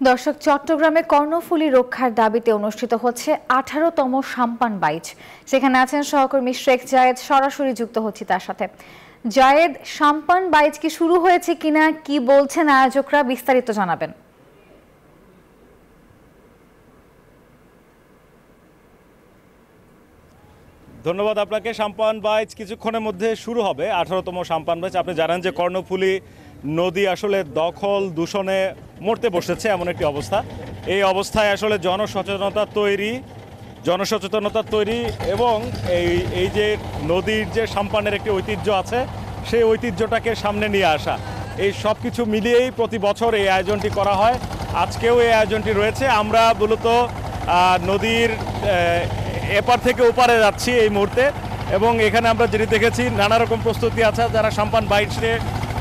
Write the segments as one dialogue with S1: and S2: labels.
S1: দর্শক, চট্টগ্রামে কর্ণফুলী রক্ষার দাবিতে অনুষ্ঠিত হচ্ছে 18তম সাম্পান বাইচ। সেখানে আছেন সহকর্মী শেখ জায়েদ, সরাসরি যুক্ত হচ্ছি তার সাথে। জায়েদ, সাম্পান বাইচ কি শুরু হয়েছে কিনা, কি বলছেন আয়োজকরা, বিস্তারিত জানাবেন।
S2: ধন্যবাদ আপনাকে। সাম্পান বাইচ কিছুক্ষণের মধ্যে শুরু হবে। 18তম সাম্পান বাইচ। আপনি জানেন যে কর্ণফুলী নদী আসলে দখল দূষণে মরতে বসেছে, এমন একটি অবস্থা। এই অবস্থায় আসলে জনসচেতনতা তৈরি এবং এই যে নদীর যে সাম্পানের একটি ঐতিহ্য আছে, সেই ঐতিহ্যটাকে সামনে নিয়ে আসা, এই সব কিছু মিলিয়েই প্রতি বছর এই আয়োজনটি করা হয়। আজকেও এই আয়োজনটি রয়েছে। আমরা মূলত নদীর এপার থেকে ওপারে যাচ্ছি এই মুহূর্তে, এবং এখানে আমরা যেটি দেখেছি নানা রকম প্রস্তুতি আছে। যারা সাম্পান বাইচে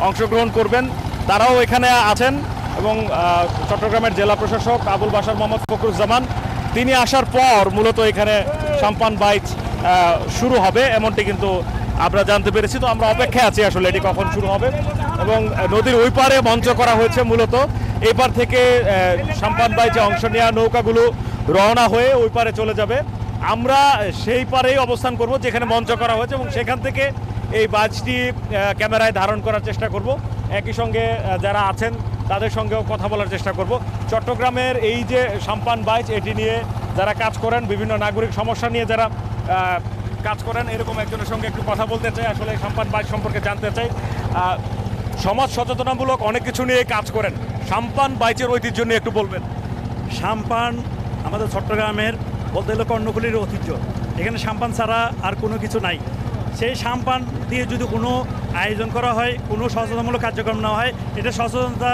S2: অংশগ্রহণ করবেন তারাও এখানে আছেন, এবং চট্টগ্রামের জেলা প্রশাসক আবুল বাশার মোহাম্মদ ফখরুজ্জামান, তিনি আসার পর মূলত এখানে সাম্পান বাইচ শুরু হবে এমনটি কিন্তু আমরা জানতে পেরেছি। তো আমরা অপেক্ষায় আছি আসলে এটি কখন শুরু হবে। এবং নদীর ওই পারে মঞ্চ করা হয়েছে, মূলত এই পার থেকে সাম্পান বাইচে অংশ নেওয়া নৌকাগুলো রওনা হয়ে ওই পারে চলে যাবে। আমরা সেই পারেই অবস্থান করব যেখানে মঞ্চ করা হয়েছে, এবং সেখান থেকে এই বাইচটি ক্যামেরায় ধারণ করার চেষ্টা করব। একই সঙ্গে যারা আছেন তাদের সঙ্গেও কথা বলার চেষ্টা করব। চট্টগ্রামের এই যে সাম্পান বাইচ, এটি নিয়ে যারা কাজ করেন, বিভিন্ন নাগরিক সমস্যা নিয়ে যারা কাজ করেন, এরকম একজনের সঙ্গে একটু কথা বলতে চাই, আসলে সাম্পান বাইচ সম্পর্কে জানতে চাই। সমাজ সচেতনামূলক অনেক কিছু নিয়ে কাজ করেন, সাম্পান বাইচের ঐতিহ্য নিয়ে একটু বলবেন।
S3: সাম্পান আমাদের চট্টগ্রামের বলতে হলো কর্ণফুলীর ঐতিহ্য। এখানে সাম্পান ছাড়া আর কোনো কিছু নাই। সেই সাম্পান দিয়ে যদি কোনো আয়োজন করা হয়, কোনো সচেতনমূলক কার্যক্রম নেওয়া হয়, এটা সচেতনতা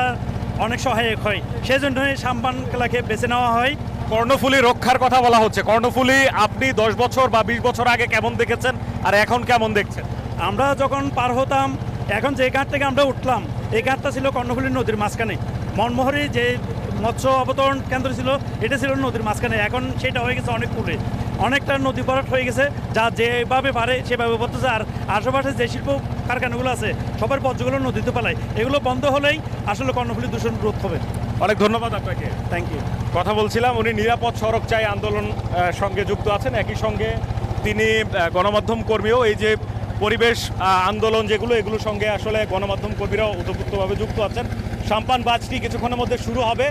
S3: অনেক সহায়ক হয়। সেই জন্যই সাম্পান খেলাকে বেছে নেওয়া হয়।
S2: কর্ণফুলী রক্ষার কথা বলা হচ্ছে। কর্ণফুলী আপনি 10 বছর বা 20 বছর আগে কেমন দেখেছেন, আর এখন কেমন দেখছেন?
S3: আমরা যখন পার হতাম, এখন যে ঘাট থেকে আমরা উঠলাম, এই ঘাটটা ছিল কর্ণফুলী নদীর মাঝখানে। মনমোহরী যে মৎস্য অবতরণ কেন্দ্র ছিল, এটা ছিল নদীর মাঝখানে। এখন সেটা হয়ে গেছে অনেক কূলে, অনেকটা নদী ভরাট হয়ে গেছে। যা যেভাবে পারে সেভাবে পড়তেছে। আর আশেপাশে যে শিল্প কারখানাগুলো আছে, সবার বর্জ্যগুলো নদীতে পালায়। এগুলো বন্ধ হলেই আসলে কর্ণফুলী দূষণ রোধ হবে।
S2: অনেক ধন্যবাদ আপনাকে।
S3: Thank you.
S2: কথা বলছিলাম, উনি নিরাপদ সড়ক চাই আন্দোলন সঙ্গে যুক্ত আছেন। একই সঙ্গে তিনি গণমাধ্যম কর্মীও। এই যে পরিবেশ আন্দোলন যেগুলো, এগুলোর সঙ্গে আসলে গণমাধ্যম কর্মীরাও ওতপ্রোতভাবে যুক্ত আছেন। সাম্পান বাইচটি কিছুক্ষণের মধ্যে শুরু হবে,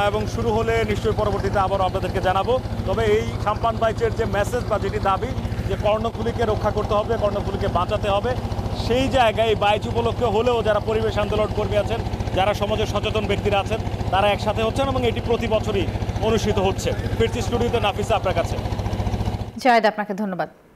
S2: এবং শুরু হলে নিশ্চয়ই পরবর্তীতে আবারও আপনাদেরকে জানাবো। তবে এই সাম্পান বাইচের যে মেসেজ বা যেটি দাবি, যে কর্ণফুলীকে রক্ষা করতে হবে, কর্ণফুলীকে বাঁচাতে হবে, সেই জায়গায় এই বাইচ উপলক্ষে হলেও যারা পরিবেশ আন্দোলন কর্মী আছেন, যারা সমাজের সচেতন ব্যক্তিরা আছেন, তারা একসাথে হচ্ছেন, এবং এটি প্রতি বছরই অনুষ্ঠিত হচ্ছে। ফিরছি স্টুডিওতে, নাফিসা আপনার কাছে।
S1: জায়েদ, আপনাকে ধন্যবাদ।